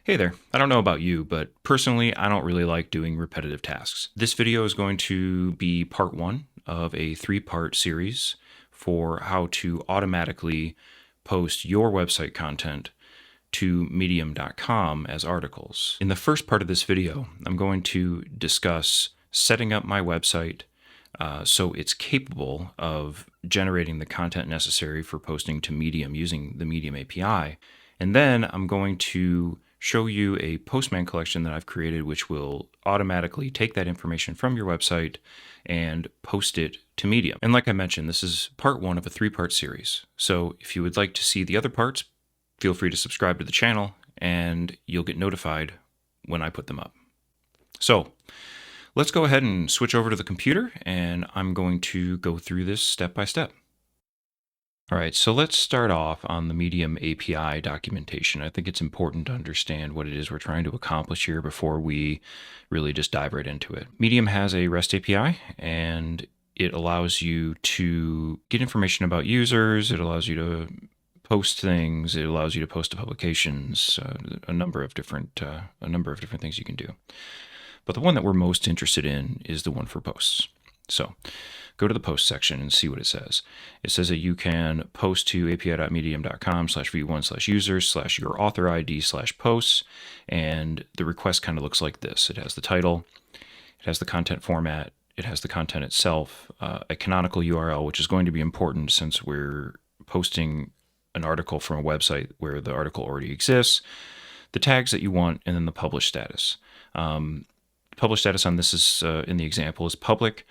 Hey there, I don't know about you, but personally, I don't really like doing repetitive tasks. This video is going to be part one of a three-part series for how to automatically post your website content to medium.com as articles. In the first part of this video, I'm going to discuss setting up my website so it's capable of generating the content necessary for posting to Medium using the Medium API. And then I'm going to show you a Postman collection that I've created, which will automatically take that information from your website and post it to Medium. And like I mentioned, this is part one of a three-part series. So if you would like to see the other parts, feel free to subscribe to the channel and you'll get notified when I put them up. So let's go ahead and switch over to the computer and I'm going to go through this step by step. All right, so let's start off on the Medium API documentation. I think it's important to understand what it is we're trying to accomplish here before we really just dive right into it. Medium has a REST API and it allows you to get information about users. It allows you to post things. It allows you to post to publications, a number of different things you can do. But the one that we're most interested in is the one for posts. So go to the post section and see what it says. It says that you can post to api.medium.com/v1/users/your author ID/posts. And the request kind of looks like this. It has the title, it has the content format, it has the content itself, a canonical URL, which is going to be important since we're posting an article from a website where the article already exists, the tags that you want, and then the published status. Published status on this is, in the example, is public.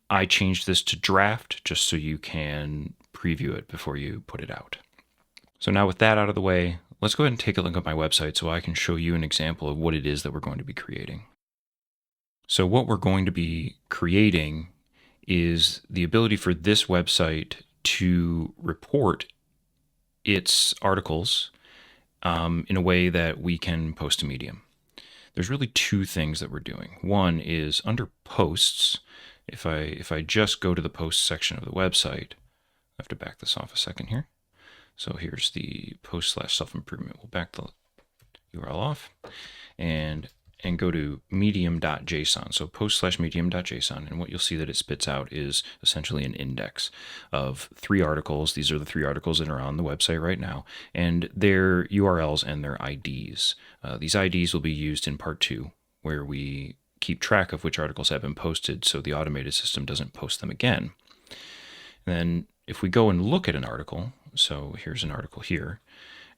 I changed this to draft just so you can preview it before you put it out. So now with that out of the way, let's go ahead and take a look at my website so I can show you an example of what it is that we're going to be creating. So what we're going to be creating is the ability for this website to report its articles in a way that we can post to Medium. There's really two things that we're doing. One is under posts. If I just go to the post section of the website, I have to back this off a second here. So here's the post/self-improvement. We'll back the URL off and go to medium.json. So post/medium.json. And what you'll see that it spits out is essentially an index of 3 articles. These are the 3 articles that are on the website right now, and their URLs and their IDs. These IDs will be used in part 2, where we keep track of which articles have been posted so the automated system doesn't post them again. And then if we go and look at an article, so here's an article here,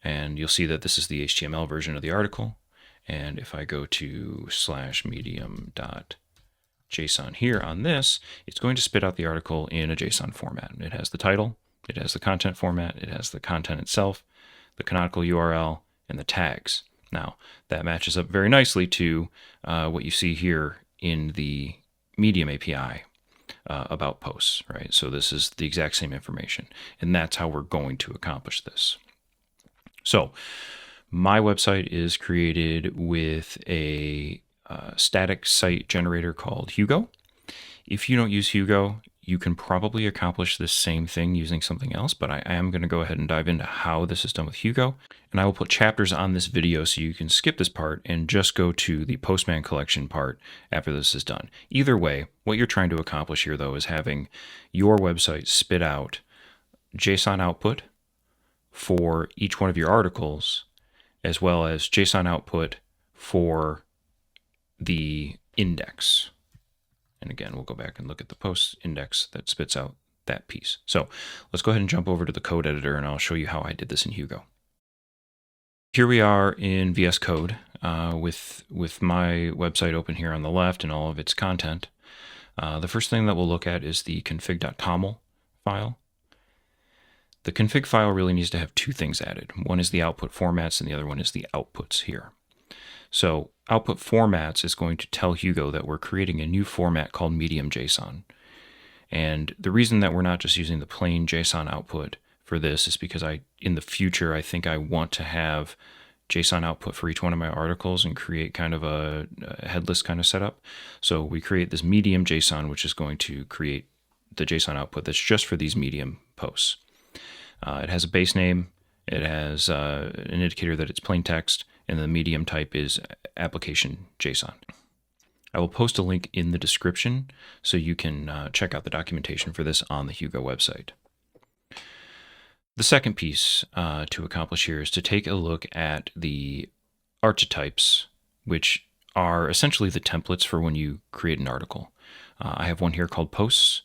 and you'll see that this is the HTML version of the article. And if I go to /medium.json here on this, it's going to spit out the article in a JSON format. It has the title, it has the content format, it has the content itself, the canonical URL, and the tags. Now, that matches up very nicely to what you see here in the Medium API about posts, right? So this is the exact same information, and that's how we're going to accomplish this. So my website is created with a static site generator called Hugo. If you don't use Hugo, you can probably accomplish this same thing using something else, but I am going to go ahead and dive into how this is done with Hugo. And I will put chapters on this video so you can skip this part and just go to the Postman collection part after this is done. Either way, what you're trying to accomplish here, though, is having your website spit out JSON output for each one of your articles, as well as JSON output for the index. And again, we'll go back and look at the post index that spits out that piece. So let's go ahead and jump over to the code editor and I'll show you how I did this in Hugo. Here we are in VS Code with my website open here on the left and all of its content. The first thing that we'll look at is the config.toml file. The config file really needs to have 2 things added. One is the output formats and the other one is the outputs here. So output formats is going to tell Hugo that we're creating a new format called Medium JSON. And the reason that we're not just using the plain JSON output for this is because in the future, I think I want to have JSON output for each one of my articles and create kind of a headless kind of setup. So we create this Medium JSON, which is going to create the JSON output that's just for these Medium posts. It has a base name, it has an indicator that it's plain text, and the medium type is application JSON. I will post a link in the description so you can check out the documentation for this on the Hugo website. The second piece to accomplish here is to take a look at the archetypes, which are essentially the templates for when you create an article. I have one here called posts,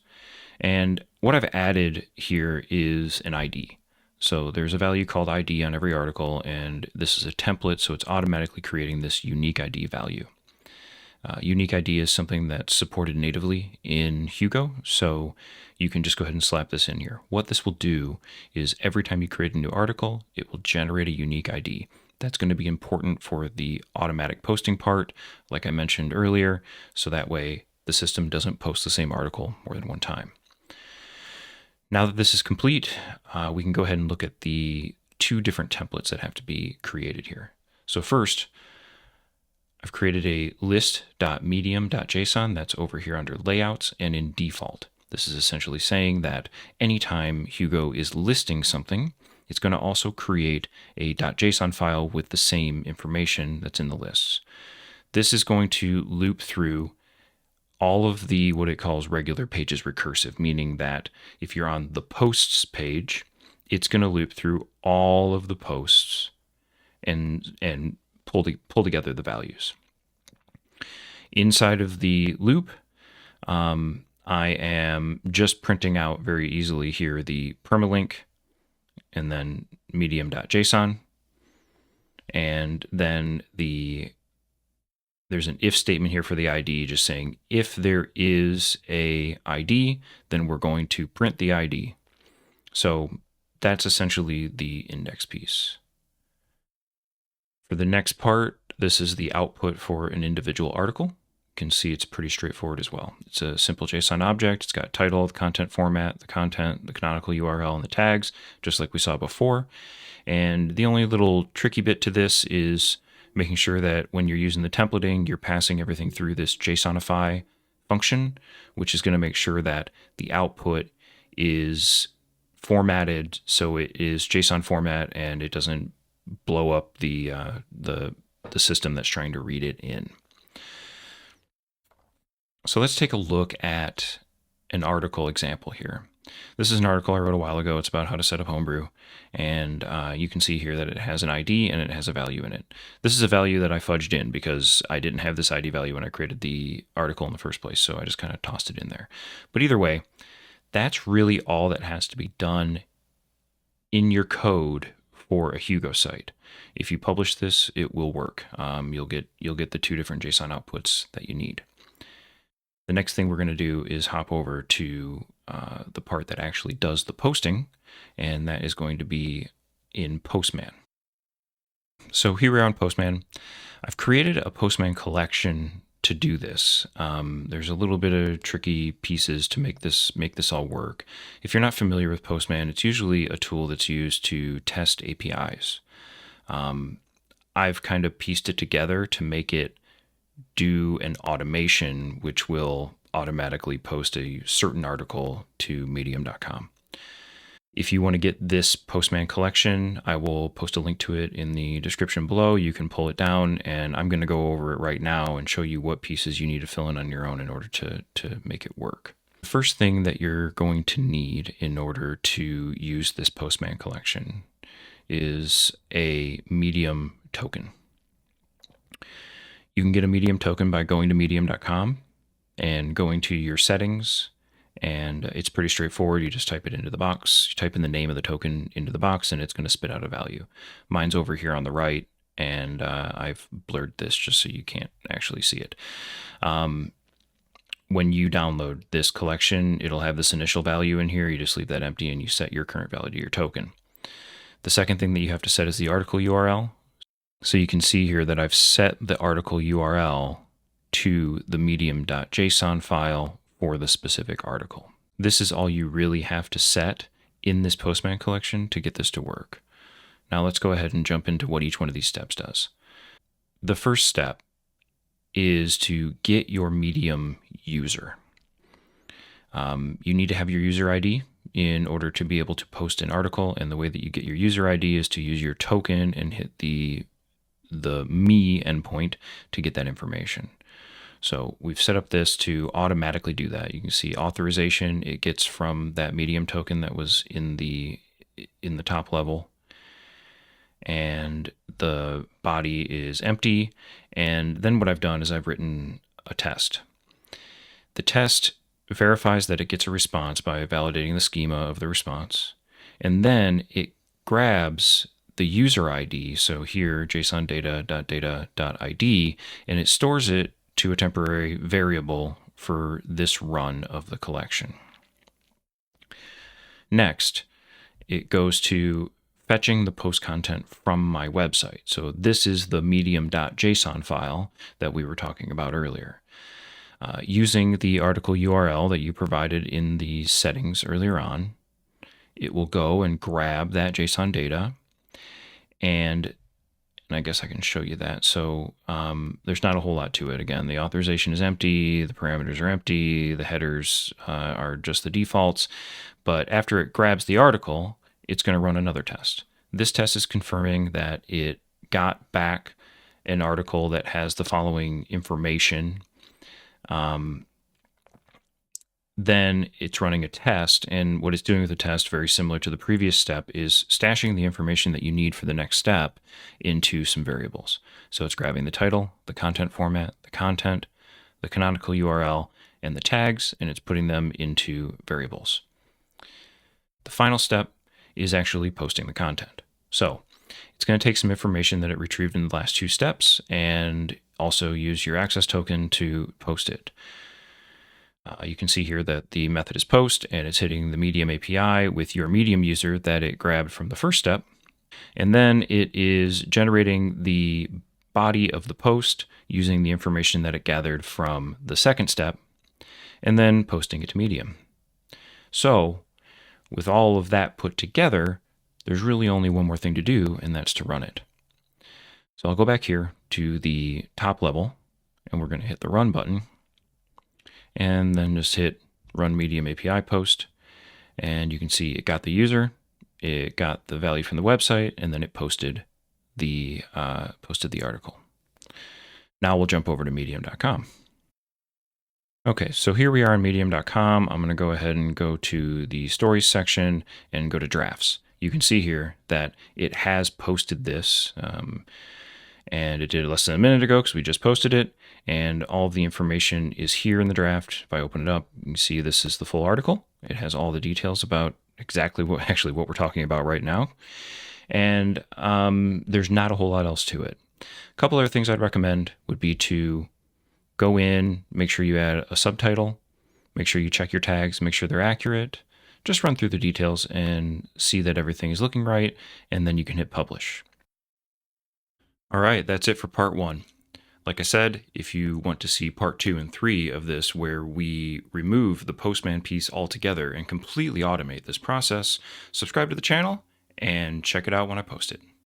and what I've added here is an ID. So there's a value called ID on every article, and this is a template, so it's automatically creating this unique ID value. Unique ID is something that's supported natively in Hugo, so you can just go ahead and slap this in here. What this will do is every time you create a new article, it will generate a unique ID. That's going to be important for the automatic posting part, like I mentioned earlier, so that way the system doesn't post the same article more than one time. Now that this is complete, we can go ahead and look at the two different templates that have to be created here. So first, I've created a list.medium.json that's over here under layouts and in default. This is essentially saying that anytime Hugo is listing something, it's going to also create a .json file with the same information that's in the lists. This is going to loop through all of the what it calls regular pages recursive, meaning that if you're on the posts page, it's going to loop through all of the posts and pull together the values. Inside of the loop, I am just printing out very easily here the permalink and then medium.json. And then there's an if statement here for the ID, just saying if there is a ID, then we're going to print the ID. So that's essentially the index piece. For the next part, this is the output for an individual article. You can see it's pretty straightforward as well. It's a simple JSON object. It's got title, the content format, the content, the canonical URL, and the tags, just like we saw before. And the only little tricky bit to this is making sure that when you're using the templating, you're passing everything through this JSONify function, which is going to make sure that the output is formatted so it is JSON format and it doesn't blow up the system that's trying to read it in. So let's take a look at an article example here. This is an article I wrote a while ago. It's about how to set up Homebrew. And you can see here that it has an ID and it has a value in it. This is a value that I fudged in because I didn't have this ID value when I created the article in the first place. So I just kind of tossed it in there. But either way, that's really all that has to be done in your code for a Hugo site. If you publish this, it will work. You'll get the two different JSON outputs that you need. The next thing we're going to do is hop over to the part that actually does the posting, and that is going to be in Postman. So here we are on Postman. I've created a Postman collection to do this. There's a little bit of tricky pieces to make this all work. If you're not familiar with Postman, it's usually a tool that's used to test APIs. I've kind of pieced it together to make it do an automation which will automatically post a certain article to medium.com. If you want to get this Postman collection, I will post a link to it in the description below. You can pull it down, and I'm going to go over it right now and show you what pieces you need to fill in on your own in order to make it work. The first thing that you're going to need in order to use this Postman collection is a Medium token. You can get a Medium token by going to medium.com and going to your settings, and it's pretty straightforward. You just type it into the box, you type in the name of the token into the box, and it's going to spit out a value. Mine's over here on the right, and I've blurred this just so you can't actually see it. When you download this collection, it'll have this initial value in here. You just leave that empty and you set your current value to your token. The second thing that you have to set is the article URL. So you can see here that I've set the article URL to the medium.json file for the specific article. This is all you really have to set in this Postman collection to get this to work. Now let's go ahead and jump into what each one of these steps does. The first step is to get your Medium user. You need to have your user ID in order to be able to post an article, and the way that you get your user ID is to use your token and hit the the me endpoint to get that information. So we've set up this to automatically do that. You can see authorization, it gets from that medium token that was in the top level, and the body is empty. And then what I've done is I've written a test. The test verifies that it gets a response by validating the schema of the response, and then it grabs the user ID, so here JSON data.data.id, and it stores it to a temporary variable for this run of the collection. Next, it goes to fetching the post content from my website. So this is the medium.json file that we were talking about earlier. Using the article URL that you provided in the settings earlier on, it will go and grab that JSON data, and I guess I can show you that. So there's not a whole lot to it. Again, the authorization is empty, the parameters are empty, the headers are just the defaults, but after it grabs the article, it's going to run another test. This test is confirming that it got back an article that has the following information. Then it's running a test, and what it's doing with the test, very similar to the previous step, is stashing the information that you need for the next step into some variables. So it's grabbing the title, the content format, the content, the canonical URL, and the tags, and it's putting them into variables. The final step is actually posting the content. So it's going to take some information that it retrieved in the last two steps and also use your access token to post it. You can see here that the method is post, and it's hitting the Medium API with your Medium user that it grabbed from the first step. And then it is generating the body of the post using the information that it gathered from the second step, and then posting it to Medium. So with all of that put together, there's really only one more thing to do, and that's to run it. So I'll go back here to the top level, and we're going to hit the run button, and then just hit run Medium API post, and you can see it got the user, it got the value from the website, and then it posted the article. Now we'll jump over to medium.com. Okay, so here we are on medium.com. I'm going to go ahead and go to the stories section and go to drafts. You can see here that it has posted this, and it did less than a minute ago because we just posted it, and all of the information is here in the draft. If I open it up, you can see this is the full article. It has all the details about exactly what we're talking about right now, and there's not a whole lot else to it. A couple other things I'd recommend would be to go in, make sure you add a subtitle, make sure you check your tags, make sure they're accurate, just run through the details and see that everything is looking right, and then you can hit publish. All right, that's it for part 1. Like I said, if you want to see part 2 and 3 of this, where we remove the Postman piece altogether and completely automate this process, subscribe to the channel and check it out when I post it.